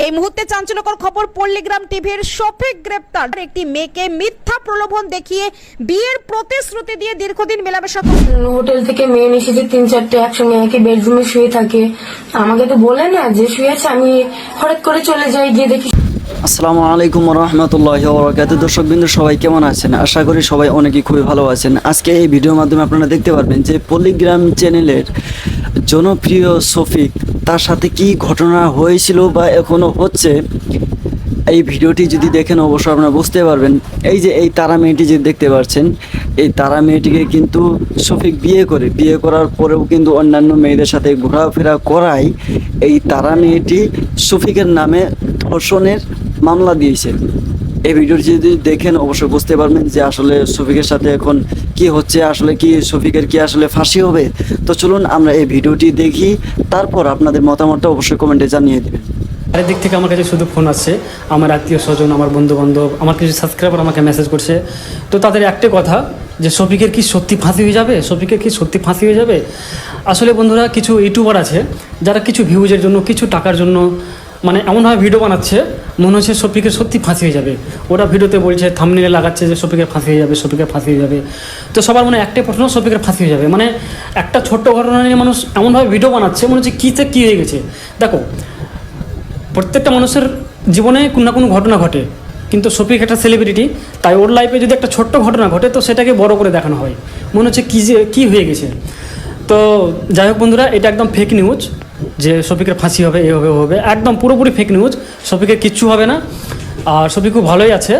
এই মুহূর্তে চাঞ্চল্যকর খবর, পল্লীগ্রাম টিভির শফিক গ্রেপ্তার। একটি মেয়েকে মিথ্যা প্রলোভন দেখিয়ে বিয়ের প্রতিশ্রুতি দিয়ে দীর্ঘদিন মেলামেশা হোটেল থেকে মেয়ে এসেছে 3-4টে একসঙ্গে একই বেডরুমে শুয়ে থাকে। আমাকে তো বলে না যে শুয়েছে, আমি হঠাৎ করে চলে যাই, গিয়ে দেখি। আসসালামু আলাইকুম রহমতুল্লাহি ওয়া বারাকাতুহু। দর্শকবৃন্দ সবাই কেমন আছেন? আশা করি সবাই অনেকেই খুবই ভালো আছেন। আজকে এই ভিডিওর মাধ্যমে আপনারা দেখতে পারবেন যে পল্লীগ্রাম চ্যানেলের জনপ্রিয় শফিক, তার সাথে কি ঘটনা হয়েছিল বা এখনো হচ্ছে, এই ভিডিওটি যদি দেখেন অবশ্যই আপনারা বুঝতে পারবেন। এই যে এই তারা মেয়েটি যে দেখতে পাচ্ছেন, এই তারা মেয়েটিকে কিন্তু শফিক বিয়ে করার পরেও কিন্তু অন্যান্য মেয়েদের সাথে ঘোরাফেরা করায় এই তারা মেয়েটি শফিকের নামে ধর্ষণের মামলা দিয়েছে। এই ভিডিওটি যদি দেখেন অবশ্যই বুঝতে পারবেন যে আসলে শফিকের সাথে এখন কি হচ্ছে, আসলে কি শফিকের কি আসলে ফাঁসি হবে। তো চলুন আমরা এই ভিডিওটি দেখি, তারপর আপনাদের মতামতটা অবশ্যই কমেন্টে জানিয়ে দেবেন। চারিদিক থেকে আমার কাছে শুধু ফোন আসছে, আমার আত্মীয় স্বজন, আমার বন্ধু বান্ধব, আমার কিছু সাবস্ক্রাইবার আমাকে মেসেজ করছে। তো তাদের একটা কথা যে শফিকের কি সত্যি ফাঁসি হয়ে যাবে, শফিকের কি সত্যি ফাঁসি হয়ে যাবে। আসলে বন্ধুরা, কিছু ইউটিউবার আছে যারা কিছু ভিউজের জন্য, কিছু টাকার জন্য মানে এমনভাবে ভিডিও বানাচ্ছে মনে হচ্ছে শফিকের সত্যি ফাঁসি হয়ে যাবে। ওরা ভিডিওতে বলছে, থাম্বনেইলে লাগাচ্ছে যে শফিকের ফাঁসি হয়ে যাবে, শফিকের ফাঁসি হয়ে যাবে। তো সবার মনে একটাই প্রশ্ন, শফিকের ফাঁসি হয়ে যাবে মানে একটা ছোট্ট ঘটনা নিয়ে মানুষ এমনভাবে ভিডিও বানাচ্ছে মনে হচ্ছে কী হয়ে গেছে। দেখো, প্রত্যেকটা মানুষের জীবনে কোনো না কোনো ঘটনা ঘটে, কিন্তু শফিক একটা সেলিব্রিটি, তাই ওর লাইফে যদি একটা ছোট্ট ঘটনা ঘটে তো সেটাকে বড় করে দেখানো হয়, মনে হচ্ছে কী হয়ে গেছে। তো যাই হোক বন্ধুরা, এটা একদম ফেক নিউজ যে শফিকের ফাঁসি হবে, এ হবে ও হবে, একদম পুরোপুরি ফেক নিউজ। শফিকের কিচ্ছু হবে না, আর শফিক খুব ভালোই আছে।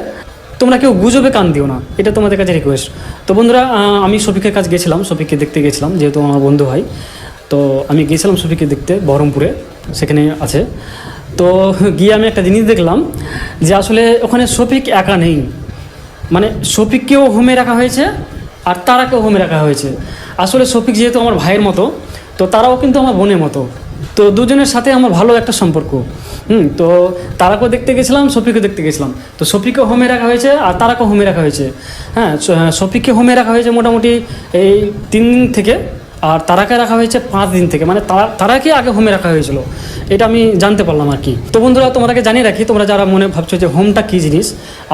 তোমরা কেউ গুজবে কান দিও না, এটা তোমাদের কাছে রিকোয়েস্ট। তো বন্ধুরা, আমি শফিকের কাছে গেছিলাম, শফিককে দেখতে গেছিলাম, যেহেতু আমার বন্ধু ভাই। তো আমি গিয়েছিলাম শফিককে দেখতে, বহরমপুরে, সেখানে আছে। তো গিয়ে আমি একটা জিনিস দেখলাম যে আসলে ওখানে শফিক একা নেই, মানে শফিককেও হোমে রাখা হয়েছে আর তারাকেও হোমে রাখা হয়েছে। আসলে শফিক যেহেতু আমার ভাইয়ের মতো, তো তারাও কিন্তু আমার বোনের মতো, তো দুজনের সাথে আমার ভালো একটা সম্পর্ক। তো তারাকেও দেখতে গেছিলাম, শফিকও দেখতে গেছিলাম। তো শফিককেও হোমে রাখা হয়েছে আর তারাকেও হোমে রাখা হয়েছে। হ্যাঁ, শফিককে হোমে রাখা হয়েছে মোটামুটি এই 3 দিন থেকে, আর তারাকে রাখা হয়েছে 5 দিন থেকে, মানে তারাকে আগে হোমে রাখা হয়েছিল, এটা আমি জানতে পারলাম আর কি। তো বন্ধুরা, তোমাদেরকে জানিয়ে রাখি, তোমরা যারা মনে ভাবছো যে হোমটা কী জিনিস,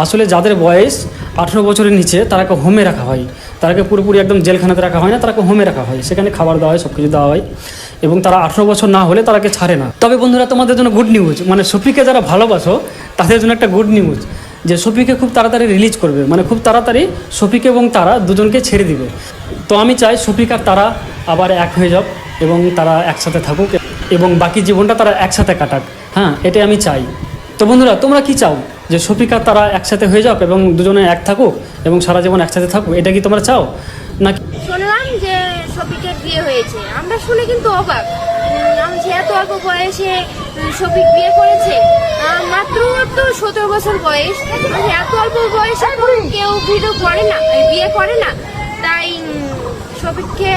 আসলে যাদের বয়স 18 বছরের নিচে তারাকে হোমে রাখা হয়। তারাকে পুরোপুরি একদম জেলখানাতে রাখা হয় না, তারাকে হোমে রাখা হয়, সেখানে খাবার দেওয়া হয়, সব কিছু দেওয়া হয়, এবং তারা 18 বছর না হলে তারাকে ছাড়ে না। তবে বন্ধুরা, তোমাদের জন্য গুড নিউজ, মানে শফিককে যারা ভালোবাসো তাদের জন্য একটা গুড নিউজ, যে শফিককে খুব তাড়াতাড়ি রিলিজ করবে, মানে খুব তাড়াতাড়ি শফিক এবং তারা দুজনকে ছেড়ে দিবে। তো আমি চাই শফিক আর তারা আবার এক হয়ে যাক এবং তারা একসাথে থাকুক এবং বাকি জীবনটা তারা একসাথে কাটাক। হ্যাঁ, এটাই আমি চাই। তো বন্ধুরা, তোমরা কি চাও? যে শফিক আর তারা একসাথে হয়ে যাক এবং দুজনে এক থাকুক এবং সারা জীবন একসাথে থাকুক, এটা কি তোমরা চাও নাকি? শুনলাম যে শফিকের বিয়ে হয়েছে, আমরা শুনে কিন্তু অবাক। যে এত অল্প বয়সে শফিক বিয়ে করেছে, মাত্র তো 17 বছর বয়স, এত অল্প বয়সে কেউ বিয়ে করে না। তাই শফিককে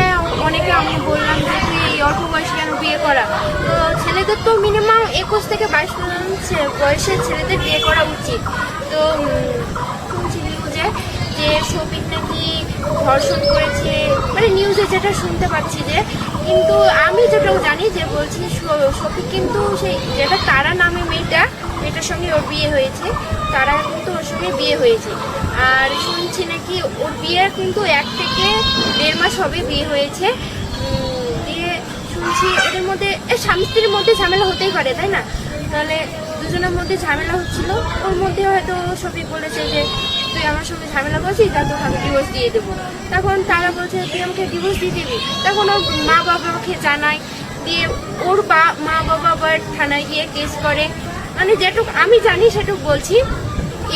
অনেকে আমি বললাম যে তুই এই অল্প বয়সে কেন বিয়ে করা, তো ছেলেদের তো মিনিমাম 21 থেকে 22 বয়সের ছেলেদের বিয়ে করা উচিত। তো শুনছি নিউজে যে শফিক নাকি ধর্ষণ করেছে, মানে নিউজে যেটা শুনতে পাচ্ছি যে, কিন্তু আমি যেটাও জানি যে বলছি শফিক কিন্তু সেই যেটা তারা নামে মেয়েটার সঙ্গে ওর বিয়ে হয়েছে, তারা কিন্তু ওর সঙ্গে বিয়ে হয়েছে। আর শুনছি নাকি ওর বিয়ে কিন্তু 1 থেকে 1.5 মাস হবে বিয়ে হয়েছে। দিয়ে শুনছি ওদের মধ্যে স্বামী স্ত্রীর মধ্যে ঝামেলা হতেই পারে, তাই না? তাহলে দুজনের মধ্যে ঝামেলা হচ্ছিল, ওর মধ্যে হয়তো শফিক বলেছে যে তুই আমার সঙ্গে ঝামেলা করছিস, তা তোকে আমি ডিভোর্স দিয়ে দেবো। তখন তারা বলছে তুই আমাকে ডিভোর্স দিয়ে দিবি। তখন ওর মা বাবাকে জানায়, দিয়ে ওর মা বাবা আবার থানায় গিয়ে কেস করে। মানে যেটুক আমি জানি সেটুক বলছি,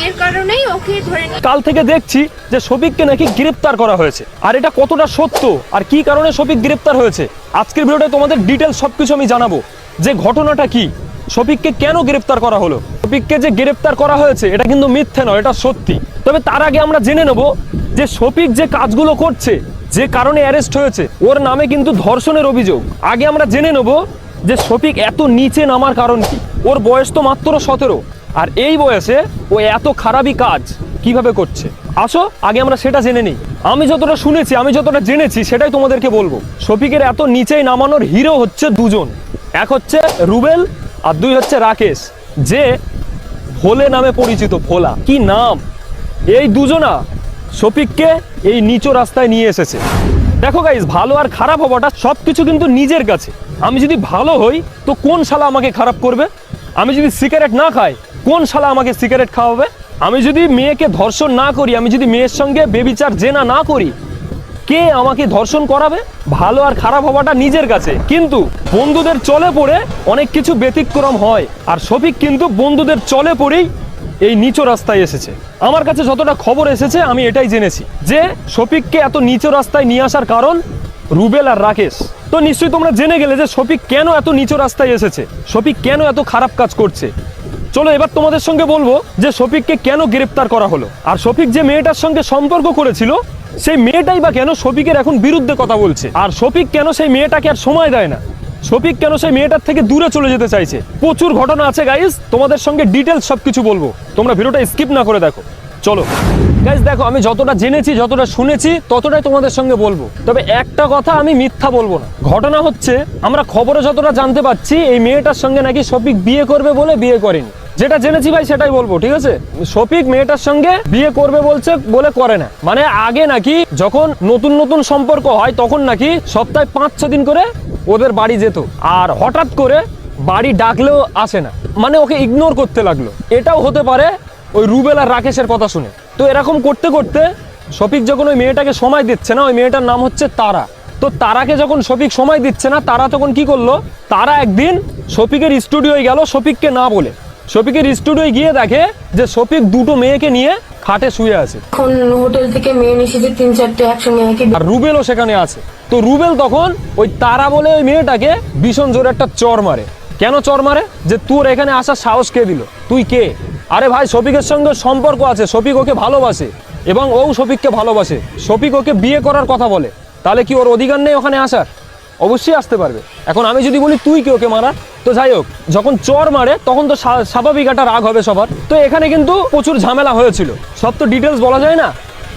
এর কারণেই ওকে ধরে কাল থেকে দেখছি যে শফিককে নাকি গ্রেপ্তার করা হয়েছে। আর এটা কতটা সত্য আর কি কারণে শফিক গ্রেপ্তার হয়েছে, আজকের ভিডিওতে তোমাদের ডিটেলস সবকিছু আমি জানাবো, যে ঘটনাটা কি, শফিককে কেন গ্রেপ্তার করা হলো। শফিককে যে গ্রেপ্তার করা হয়েছে এটা কিন্তু মিথ্যে নয়, এটা সত্যি। তবে তার আগে আমরা জেনে নেব যে শফিক যে কাজগুলো করছে, যে কারণে অ্যারেস্ট হয়েছে, ওর নামে কিন্তু ধর্ষণের অভিযোগ। আগে আমরা জেনে নেব যে শফিক এত নিচে নামার কারণ কি। ওর বয়স তো মাত্র 17, আর এই বয়সে ও এত খারাপই কাজ কিভাবে করছে। আসো আগে আমরা সেটা জেনে নিই। আমি যতটা শুনেছি, আমি যতটা জেনেছি সেটাই তোমাদেরকে বলবো। শফিকের এত নিচেই নামানোর হিরো হচ্ছে 2জন, এক হচ্ছে রুবেল আর 2 হচ্ছে রাকেশ। যে ভোলে নামে পরিচিত। ভোলা কি নাম! এই দুজনা শফিককে এই নিচু রাস্তায় নিয়ে এসেছে। দেখো গাইস, ভালো আর খারাপ হওয়াটা সবকিছু কিন্তু নিজের কাছে। আমি যদি ভালো হই তো কোন শালা আমাকে খারাপ করবে? আমি যদি সিগারেট না খাই কোন শালা আমাকে সিগারেট খাওয়াবে? আমি যদি মেয়েকে ধর্ষণ না করি, আমি যদি মেয়ের সঙ্গে বেবিচার জেনা না করি, কে আমাকে ধর্ষণ করাবে? ভালো আর খারাপ হওয়াটা নিজের কাছে, কিন্তু বন্ধুদের চলে পড়ে অনেক কিছু ব্যতিক্রম হয়। আর শফিক কিন্তু বন্ধুদের চলে পড়েই এই নিচু রাস্তায় এসেছে। আমার কাছে যতটা খবর এসেছে আমি এটাই জেনেছি যে শফিককে এত নিচু রাস্তায় নিয়ে আসার কারণ রুবেল আর রাকেশ। তো নিশ্চয়ই তোমরা জেনে গেলে যে শফিক কেন এত নিচু রাস্তায় এসেছে, শফিক কেন এত খারাপ কাজ করছে। চলো এবার তোমাদের সঙ্গে বলবো যে শফিককে কেন গ্রেপ্তার করা হলো, আর শফিক যে মেয়েটার সঙ্গে সম্পর্ক করেছিল সেই মেয়েটাই বা কেন শফিকের এখন বিরুদ্ধে কথা বলছে, আর শফিক কেন সেই মেয়েটাকে আর সময় দেয় না, শফিক কেন সেই মেয়েটার থেকে দূরে চলে যেতে চাইছে। প্রচুর ঘটনা আছে গাইস, তোমাদের সঙ্গে ডিটেলস সবকিছু বলবো, তোমরা ভিডিওটা স্কিপ না করে দেখো। চলো গাইস, দেখো আমি যতটা জেনেছি যতটা শুনেছি ততটাই তোমাদের সঙ্গে বলবো, তবে একটা কথা আমি মিথ্যা বলবো না। ঘটনা হচ্ছে, আমরা খবরে যতটা জানতে পাচ্ছি এই মেয়েটার সঙ্গে নাকি শফিক বিয়ে করবে বলে বিয়ে করেনি। যেটা জেনেছি ভাই সেটাই বলবো, ঠিক আছে? শফিক মেয়েটার সঙ্গে বিয়ে করবে বলছে বলে করে না, মানে আগে নাকি যখন নতুন নতুন সম্পর্ক হয় তখন নাকি সপ্তাহে 5-6 দিন করে ওদের বাড়ি যেত, আর হঠাৎ করে বাড়ি ডাকলেও আসে না, মানে ওকে ইগনোর করতে লাগলো। এটাও হতে পারে ওই রুবেল আর রাকেশের কথা শুনে। তো এরকম করতে করতে শফিক যখন ওই মেয়েটাকে সময় দিচ্ছে না, ওই মেয়েটার নাম হচ্ছে তারা, তো তারাকে যখন শফিক সময় দিচ্ছে না, তারা তখন কি করলো, তারা একদিন শফিকের স্টুডিওয় গেল শফিককে না বলে। শফিকের স্টুডিওয় গিয়ে দেখে যে শফিক দুটো মেয়েকে নিয়ে খাটে শুয়ে আছে। এখন হোটেল থেকে মেয়ে এসেছে 3-4টে একসঙ্গে একই। আর রুবেলও সেখানে আছে। তো রুবেল তখন ওই তারা বলে ওই মেয়েটাকে ভীষণ জোরে একটা চর মারে। কেন চর মারে? যে তোর এখানে আসার সাহস কে দিল, তুই কে? আরে ভাই, শফিকের সঙ্গে সম্পর্ক আছে, শফিক ওকে ভালোবাসে এবং ও শফিককে ভালোবাসে, শফিক ওকে বিয়ে করার কথা বলে, তাহলে কি ওর অধিকার নেই ওখানে আসার? অবশ্যই আসতে পারবে। এখন আমি যদি বলি তুই কি ওকে মারা, তো যাই হোক, যখন চর মারে তখন তো স্বাভাবিক একটা রাগ হবে সবার। তো এখানে কিন্তু প্রচুর ঝামেলা হয়েছিল, সব তো ডিটেলস বলা যায় না।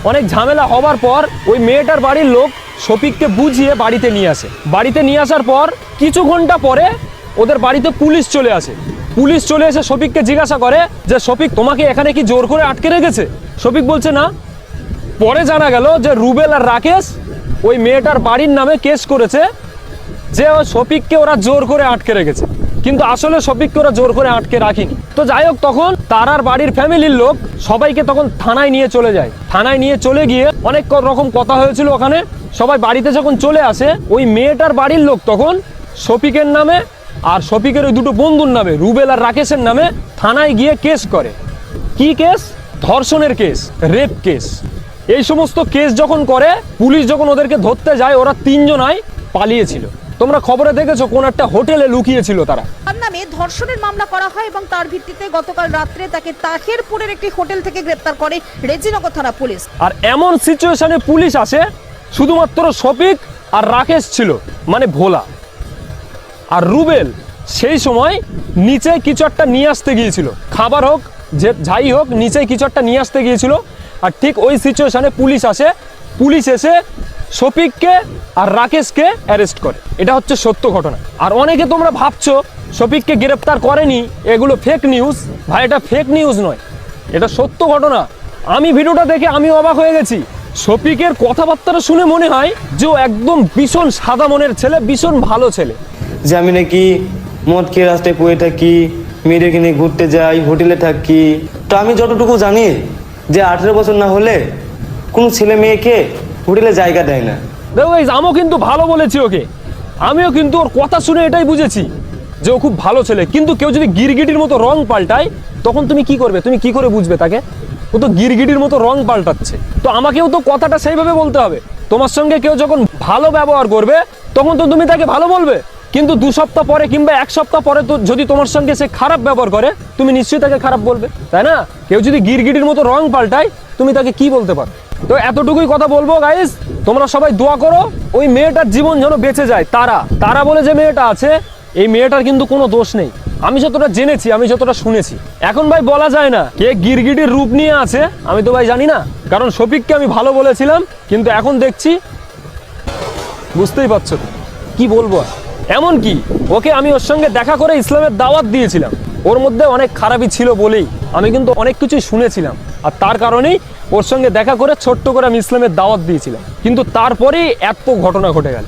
অনেক ঝামেলা হবার পর ওই মেয়েটার বাড়ির লোক শফিককে বুঝিয়ে বাড়িতে নিয়ে আসে। বাড়িতে নিয়ে আসার পর কিছু ঘন্টা পরে ওদের বাড়িতে পুলিশ চলে আসে। পুলিশ চলে এসে শফিককে জিজ্ঞাসা করে যে শফিক, তোমাকে এখানে কি জোর করে আটকে রেখেছে? শফিক বলছে না। পরে জানা গেল যে রুবেল আর রাকেশ ওই মেয়েটার বাড়ির নামে কেস করেছে যে শফিককে ওরা জোর করে আটকে রেখেছে, কিন্তু আসলে শফিককে ওরা জোর করে আটকে রাখিনি। তো যাই হোক, তখন তারার বাড়ির ফ্যামিলির লোক সবাইকে তখন থানায় নিয়ে চলে যায়। থানায় নিয়ে চলে গিয়ে অনেক রকম কথা হয়েছিল ওখানে। সবাই বাড়িতে যখন চলে আসে, ওই মেয়েটার বাড়ির লোক তখন শফিকের নামে আর শফিকের ওই দুটো বন্ধুর নামে, রুবেল আর রাকেশের নামে থানায় গিয়ে কেস করে। কি কেস? ধর্ষণের কেস, রেপ কেস। এই সমস্ত কেস যখন করে, পুলিশ যখন ওদেরকে ধরতে যায়, ওরা 3 জনাই পালিয়েছিল। তোমরা খবরে দেখেছো কোন একটা হোটেলে লুকিয়েছিল তারা। তার নামে ধর্ষণের মামলা করা হয় এবং তার ভিত্তিতে গতকাল রাত্রে তাকে তাহিরপুরের একটি হোটেল থেকে গ্রেপ্তার করে রেজিনগর থানা পুলিশ। আর এমন সিচুয়েশনে পুলিশ আসে, শুধুমাত্র শফিক আর রাকেশ ছিল, মানে ভোলা। আর রুবেল সেই সময় নিচে কিছু একটা নিয়ে আসতে গিয়েছিল, খাবার হোক যে যাই হোক, নিচে কিছু একটা নিয়ে আসতে গিয়েছিল। আর ঠিক ওই সিচুয়েশনে পুলিশ আসে। পুলিশ এসে শফিককে আর রাকেশকে অ্যারেস্ট করে। এটা হচ্ছে সত্য ঘটনা। আর অনেকে তোমরা ভাবছো শফিককে গ্রেপ্তার করেনি, এগুলো ফেক নিউজ। ভাই, এটা ফেক নিউজ নয়, এটা সত্য ঘটনা। আমি ভিডিওটা দেখে আমি অবাক হয়ে গেছি। শফিকের কথাবার্তা শুনে মনে হয় যে ও একদম ভীষণ সাদা মনের ছেলে, ভীষণ ভালো ছেলে। যে আমি নাকি মদ খেয়ে রাস্তায় পড়ে থাকি, মেয়েদেরকে নিয়ে ঘুরতে যাই, হোটেলে থাকি। তো আমি যতটুকু জানি যে 18 বছর না হলে কোনো ছেলে মেয়েকে হোটেলে জায়গা দেয় না। দেখো গাইস, আমিও কিন্তু ভালো বলেছি ওকে, আমিও কিন্তু ওর কথা শুনে এটাই বুঝেছি যে ও খুব ভালো ছেলে। কিন্তু কেউ যদি গিরগিটির মতো রং পাল্টায় তখন তুমি কি করবে? তুমি কি করে বুঝবে তাকে? ও তো গিরগিটির মতো রং পাল্টাচ্ছে। তো আমাকেও তো কথাটা সেইভাবে বলতে হবে। তোমার সঙ্গে কেউ যখন ভালো ব্যবহার করবে তখন তো তুমি তাকে ভালো বলবে, কিন্তু 2 সপ্তাহ পরে কিংবা 1 সপ্তাহ পরে তো যদি তোমার সঙ্গে সে খারাপ ব্যবহার করে, তুমি নিশ্চয়ই তাকে খারাপ বলবে, তাই না? কেউ যদি গিরগিটির মতো রং পাল্টায় তুমি তাকে কি বলতে পারো? তো এতটুকুই কথা বলবো গাইস, তোমরা সবাই দোয়া করো ওই মেয়েটার জীবন যেন বেঁচে যায়। তারা বলে যে মেয়েটা আছে, এই মেয়েটার কিন্তু কোনো দোষ নেই। আমি যতটা জেনেছি, আমি যতটা শুনেছি। এখন ভাই বলা যায় না কে গিরগিটির রূপ নিয়ে আছে, আমি তো ভাই জানি না। কারণ শফিককে আমি ভালো বলেছিলাম, কিন্তু এখন দেখছি, বুঝতেই পারছো কি বলবো। এমন কি ওকে আমি ওর সঙ্গে দেখা করে ইসলামের দাওয়াত দিয়েছিলাম। ওর মধ্যে অনেক খারাপই ছিল বলেই আমি কিন্তু অনেক কিছুই শুনেছিলাম, আর তার কারণেই ওর সঙ্গে দেখা করে ছোট্ট করে আমি ইসলামের দাওয়াত দিয়েছিলাম। কিন্তু তারপরেই এত ঘটনা ঘটে গেল।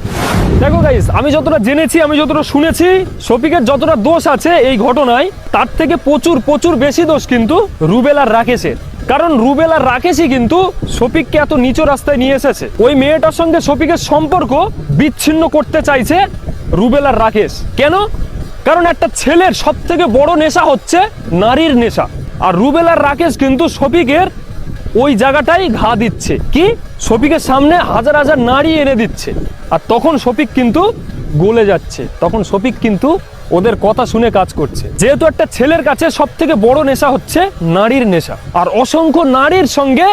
দেখো গাইস, আমি যতটা জেনেছি, আমি যতটা শুনেছি, শফিকের যতটা দোষ আছে এই ঘটনায়, তার থেকে প্রচুর প্রচুর বেশি দোষ কিন্তু রুবেল আর রাকেশের। কারণ রুবেল আর রাকেশই কিন্তু শফিককে এত নিচু রাস্তায় নিয়ে এসেছে। ওই মেয়েটার সঙ্গে শফিকের সম্পর্ক বিচ্ছিন্ন করতে চাইছে রুবেল আর রাকেশ। কেন? কারণ একটা ছেলের সব থেকে বড় নেশা হচ্ছে নারীর নেশা, আর রুবেল আর রাকেশ কিন্তু শফিকের ওই জায়গাটাই ঘা দিচ্ছে। কি? শফিকের সামনে হাজার হাজার নারী এনে দিচ্ছে, আর তখন শফিক কিন্তু গলে যাচ্ছে। তখন শফিক কিন্তু ওদের কথা শুনে কাজ করছে। যেহেতু একটা ছেলের কাছে সব থেকে বড় নেশা হচ্ছে নারীর নেশা, আর অসংখ্য নারীর সঙ্গে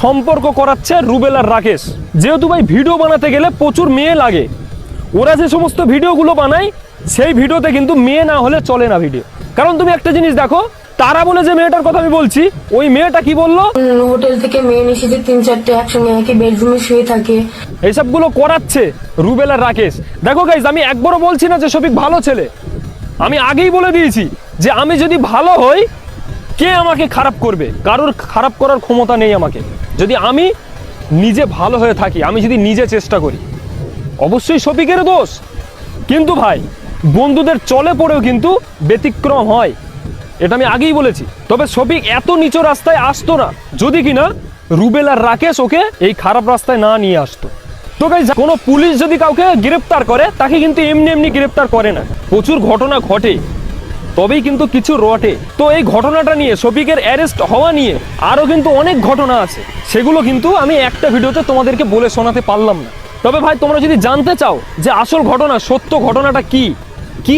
সম্পর্ক করাচ্ছে রুবেল আর রাকেশ। যেহেতু ভাই ভিডিও বানাতে গেলে প্রচুর মেয়ে লাগে, ওরা যে সমস্ত ভিডিওগুলো বানায় সেই ভিডিওতে কিন্তু মেয়ে না হলে চলে না ভিডিও। কারণ তুমি একটা জিনিস দেখো, তারা বলে যে মেয়েটার কথা আমি বলছি, ওই মেয়েটা কি বললো, হোটেল থেকে মেয়ে এসেছে 3-4টে একসঙ্গে একই বেডরুমে শুয়ে থাকে। এইসবগুলো করাচ্ছে রুবেল আর রাকেশ। দেখো গাইজ, আমি একবারও বলছি না যে শফিক ভালো ছেলে, আমি আগেই বলে দিয়েছি যে আমি যদি ভালো হই কে আমাকে খারাপ করবে? কারোর খারাপ করার ক্ষমতা নেই আমাকে। যদি আমি নিজে ভালো হয়ে থাকি, আমি যদি নিজে চেষ্টা করি, অবশ্যই শফিকের দোষ। কিন্তু ভাই, বন্ধুদের চলে পড়েও কিন্তু ব্যতিক্রম হয়, এটা আমি আগেই বলেছি। তবে শফিক এত নিচু রাস্তায় আসতো না যদি কিনা রুবেল আর রাকেশ ওকে এই খারাপ রাস্তায় না নিয়ে আসতো। তো গাইস, কোনো পুলিশ যদি কাউকে গ্রেফতার করে, তাকে কিন্তু এমনি এমনি গ্রেফতার করে না। প্রচুর ঘটনা ঘটে, তবেই কিন্তু কিছু রটে। তো এই ঘটনাটা নিয়ে, শফিকের অ্যারেস্ট হওয়া নিয়ে আরও কিন্তু অনেক ঘটনা আছে, সেগুলো কিন্তু আমি একটা ভিডিওতে তোমাদেরকে বলে শোনাতে পারলাম না। তবে ভাই, তোমরা যদি জানতে চাও যে আসল ঘটনা, সত্য ঘটনাটা কি কি